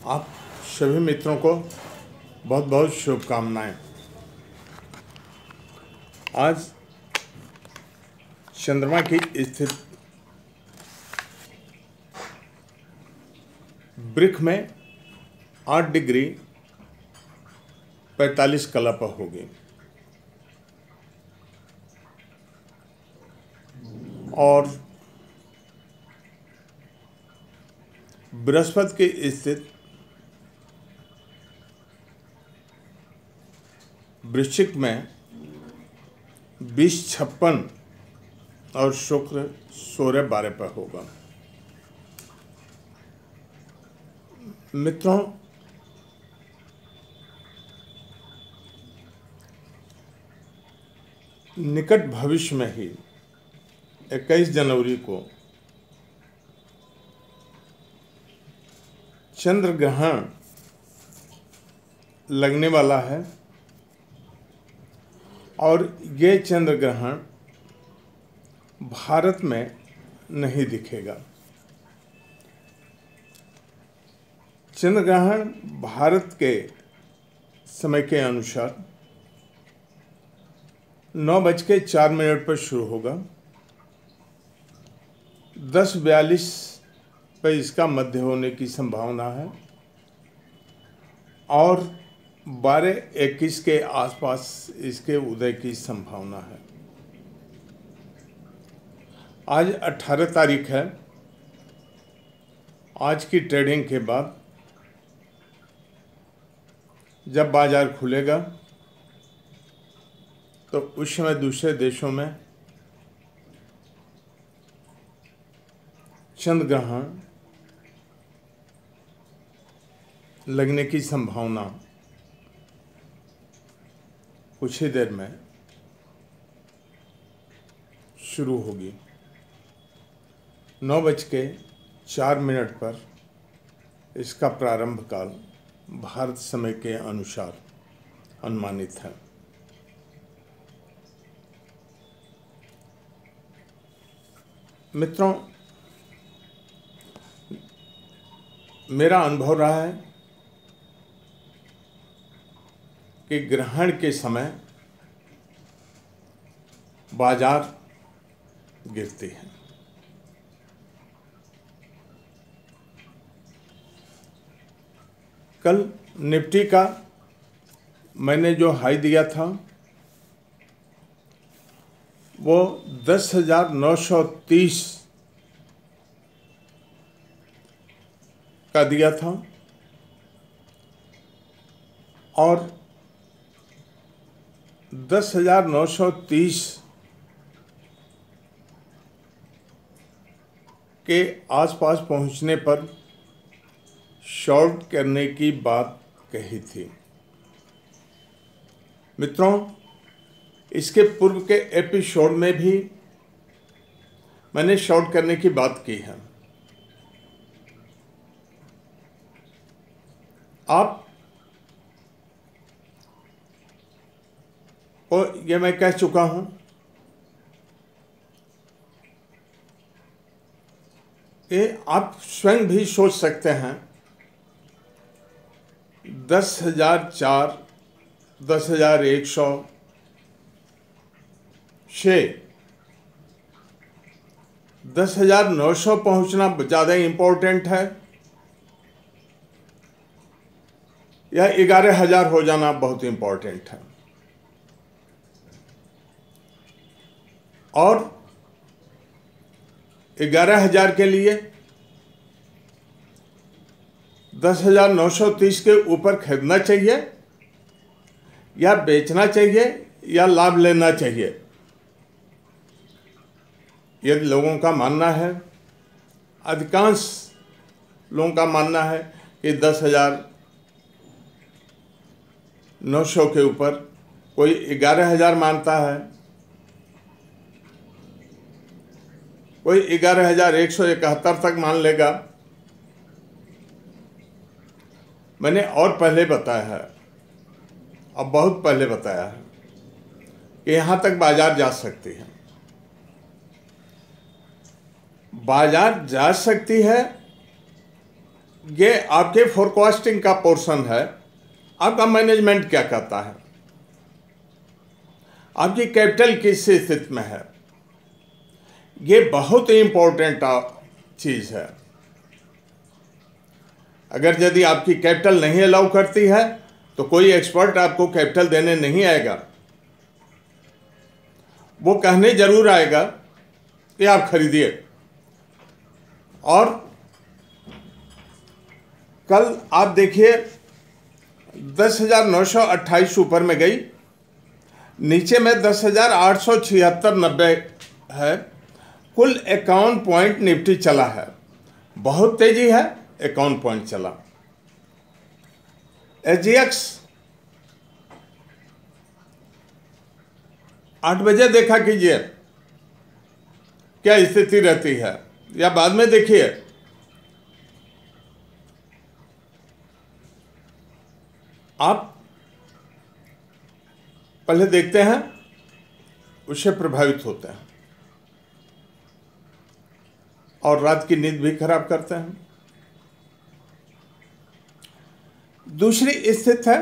आप सभी मित्रों को बहुत बहुत शुभकामनाएं। आज चंद्रमा की स्थिति वृक्ष में 8 डिग्री 45 कला पर होगी और बृहस्पति की स्थिति वृश्चिक में 20:56 और शुक्र 16:12 पर होगा। मित्रों, निकट भविष्य में ही 21 जनवरी को चंद्र ग्रहण लगने वाला है और ये चंद्र ग्रहण भारत में नहीं दिखेगा। चंद्र ग्रहण भारत के समय के अनुसार 9:04 पर शुरू होगा, 10:42 पर इसका मध्य होने की संभावना है और 12:21 के आसपास इसके उदय की संभावना है। आज 18 तारीख है। आज की ट्रेडिंग के बाद जब बाजार खुलेगा तो उस समय दूसरे देशों में चंद्र ग्रहण लगने की संभावना कुछ ही देर में शुरू होगी। 9:04 पर इसका प्रारंभ काल भारत समय के अनुसार अनुमानित है। मित्रों, मेरा अनुभव रहा है कि ग्रहण के समय बाजार गिरते हैं। कल निफ्टी का मैंने जो हाई दिया था वो 10,930 का दिया था और 10,930 के आसपास पहुंचने पर शॉर्ट करने की बात कही थी। मित्रों, इसके पूर्व के एपिसोड में भी मैंने शॉर्ट करने की बात की है। आप और ये मैं कह चुका हूं कि आप स्वयं भी सोच सकते हैं 10,004, 10,100 से 10,900 पहुंचना ज़्यादा इम्पोर्टेंट है या 11,000 हो जाना बहुत इम्पोर्टेंट है। और 11,000 के लिए 10,930 के ऊपर खरीदना चाहिए या बेचना चाहिए या लाभ लेना चाहिए। यदि लोगों का मानना है, अधिकांश लोगों का मानना है कि 10,900 के ऊपर, कोई 11,000 मानता है, कोई 11,171 तक मान लेगा। मैंने और पहले बताया है, अब बहुत पहले बताया है कि यहाँ तक बाजार जा सकती है। बाजार जा सकती है ये आपके फोरकास्टिंग का पोर्शन है। आपका मैनेजमेंट क्या कहता है, आपकी कैपिटल किस स्थिति में है, ये बहुत ही इंपॉर्टेंट चीज़ है। अगर यदि आपकी कैपिटल नहीं अलाउ करती है तो कोई एक्सपर्ट आपको कैपिटल देने नहीं आएगा। वो कहने जरूर आएगा कि आप खरीदिए। और कल आप देखिए 10,928 ऊपर में गई, नीचे में 10,876.90 है। कुल 51 पॉइंट निफ्टी चला है, बहुत तेजी है, 51 पॉइंट चला। SGX 8 बजे देखा कीजिए क्या स्थिति रहती है, या बाद में देखिए। आप पहले देखते हैं, उससे प्रभावित होते हैं और रात की नींद भी खराब करते हैं। दूसरी स्थिति है,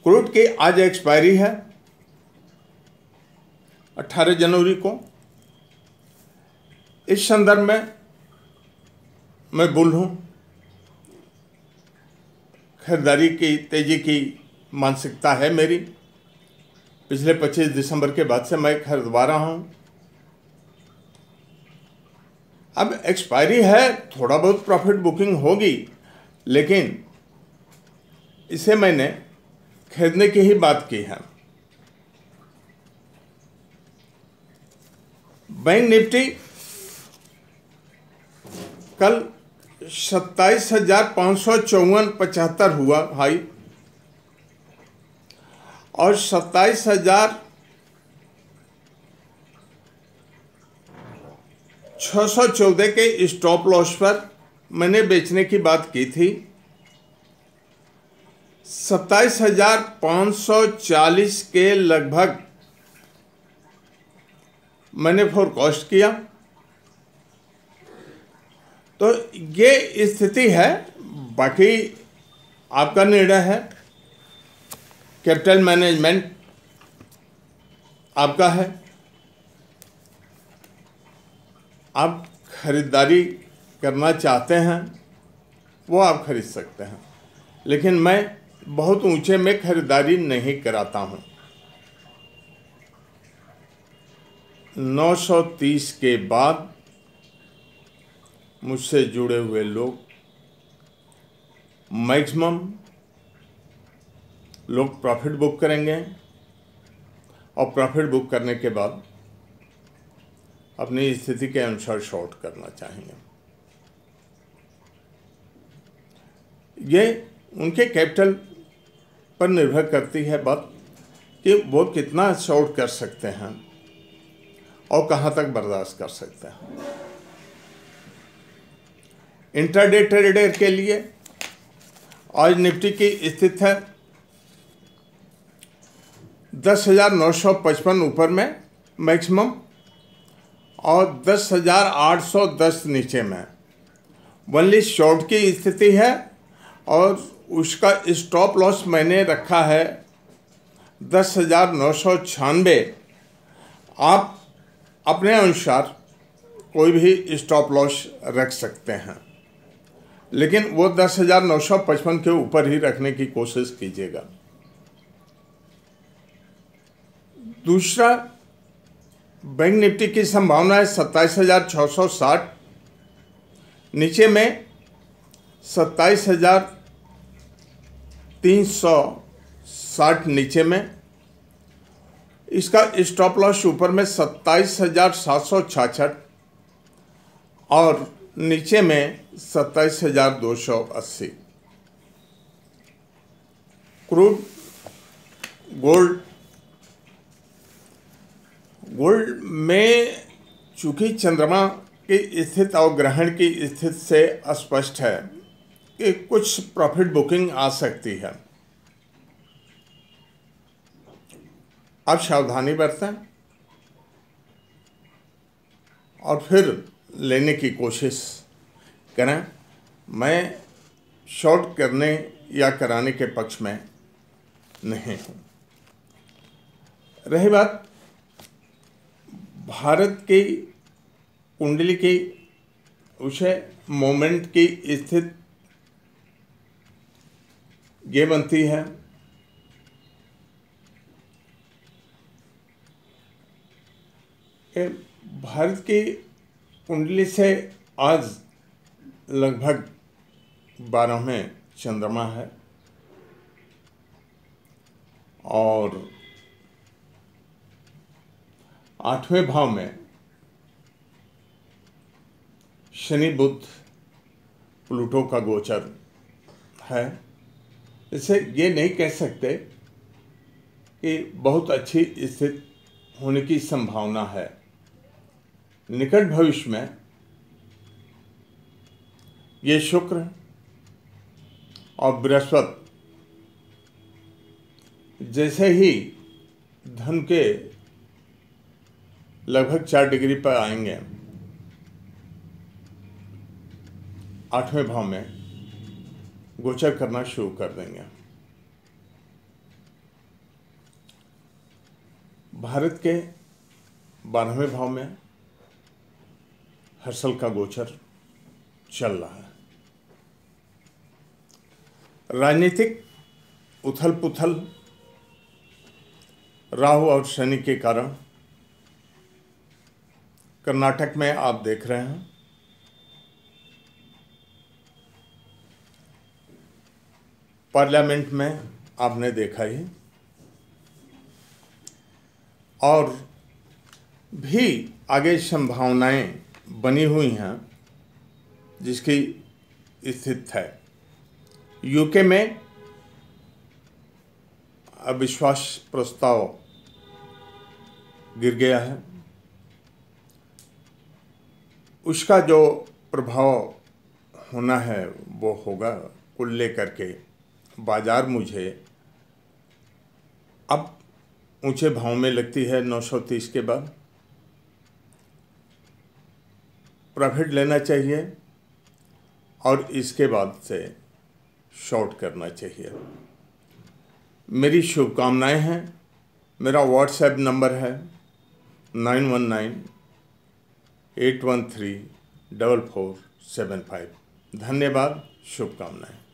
क्रूड की आज एक्सपायरी है 18 जनवरी को। इस संदर्भ में मैं बुल हूं। खरीदारी की तेजी की मानसिकता है मेरी। पिछले 25 दिसंबर के बाद से मैं खरीदवा रहा हूं। अब एक्सपायरी है, थोड़ा बहुत प्रॉफिट बुकिंग होगी, लेकिन इसे मैंने खरीदने की ही बात की है। बैंक निफ्टी कल 27,554.75 हुआ हाई और 27,614 के स्टॉप लॉस पर मैंने बेचने की बात की थी। 27,540 के लगभग मैंने फोरकास्ट किया। तो ये स्थिति है, बाकी आपका निर्णय है, कैपिटल मैनेजमेंट आपका है। आप खरीदारी करना चाहते हैं वो आप खरीद सकते हैं, लेकिन मैं बहुत ऊंचे में खरीदारी नहीं कराता हूं। 930 के बाद मुझसे जुड़े हुए लोग, मैक्सिमम लोग प्रॉफिट बुक करेंगे और प्रॉफिट बुक करने के बाद अपनी स्थिति के अनुसार शॉर्ट करना चाहेंगे। ये उनके कैपिटल पर निर्भर करती है बात कि वो कितना शॉर्ट कर सकते हैं और कहाँ तक बर्दाश्त कर सकते हैं। इंट्राडे ट्रेडर के लिए आज निफ्टी की स्थिति है 10,955 ऊपर में मैक्सिमम और 10,810 नीचे में। ओनली शॉर्ट की स्थिति है और उसका स्टॉप लॉस मैंने रखा है 10,996। आप अपने अनुसार कोई भी स्टॉप लॉस रख सकते हैं, लेकिन वो 10,955 के ऊपर ही रखने की कोशिश कीजिएगा। दूसरा, बैंक निफ्टी की संभावना है 27,660, नीचे में 27,360 नीचे में। इसका स्टॉप लॉस ऊपर में 27,766 और नीचे में 27,280। क्रूड, गोल्ड में चूंकि चंद्रमा की स्थिति और ग्रहण की स्थिति से स्पष्ट है कि कुछ प्रॉफिट बुकिंग आ सकती है। आप सावधानी बरतें और फिर लेने की कोशिश करें। मैं शॉर्ट करने या कराने के पक्ष में नहीं हूँ। रही बात भारत की कुंडली की उसे मोमेंट की स्थिति ये बनती है कि भारत की कुंडली से आज लगभग 12वें चंद्रमा है और 8वें भाव में शनि बुध प्लूटो का गोचर है। इसे ये नहीं कह सकते कि बहुत अच्छी स्थिति होने की संभावना है। निकट भविष्य में ये शुक्र और बृहस्पति जैसे ही धन के लगभग 4 डिग्री पर आएंगे, 8वें भाव में गोचर करना शुरू कर देंगे। भारत के 12वें भाव में हर्षल का गोचर चल रहा है। राजनीतिक उथल पुथल राहु और शनि के कारण कर्नाटक में आप देख रहे हैं पार्लियामेंट में आपने देखा ही, और भी आगे संभावनाएं बनी हुई हैं जिसकी स्थिति है। यूके में अविश्वास प्रस्ताव गिर गया है। उसका जो प्रभाव होना है वो होगा। कुल लेकर के बाजार मुझे अब ऊंचे भाव में लगती है। 930 के बाद प्रॉफिट लेना चाहिए और इसके बाद से शॉर्ट करना चाहिए। मेरी शुभकामनाएं हैं। मेरा व्हाट्सएप नंबर है 9198134475। धन्यवाद, शुभकामनाएं।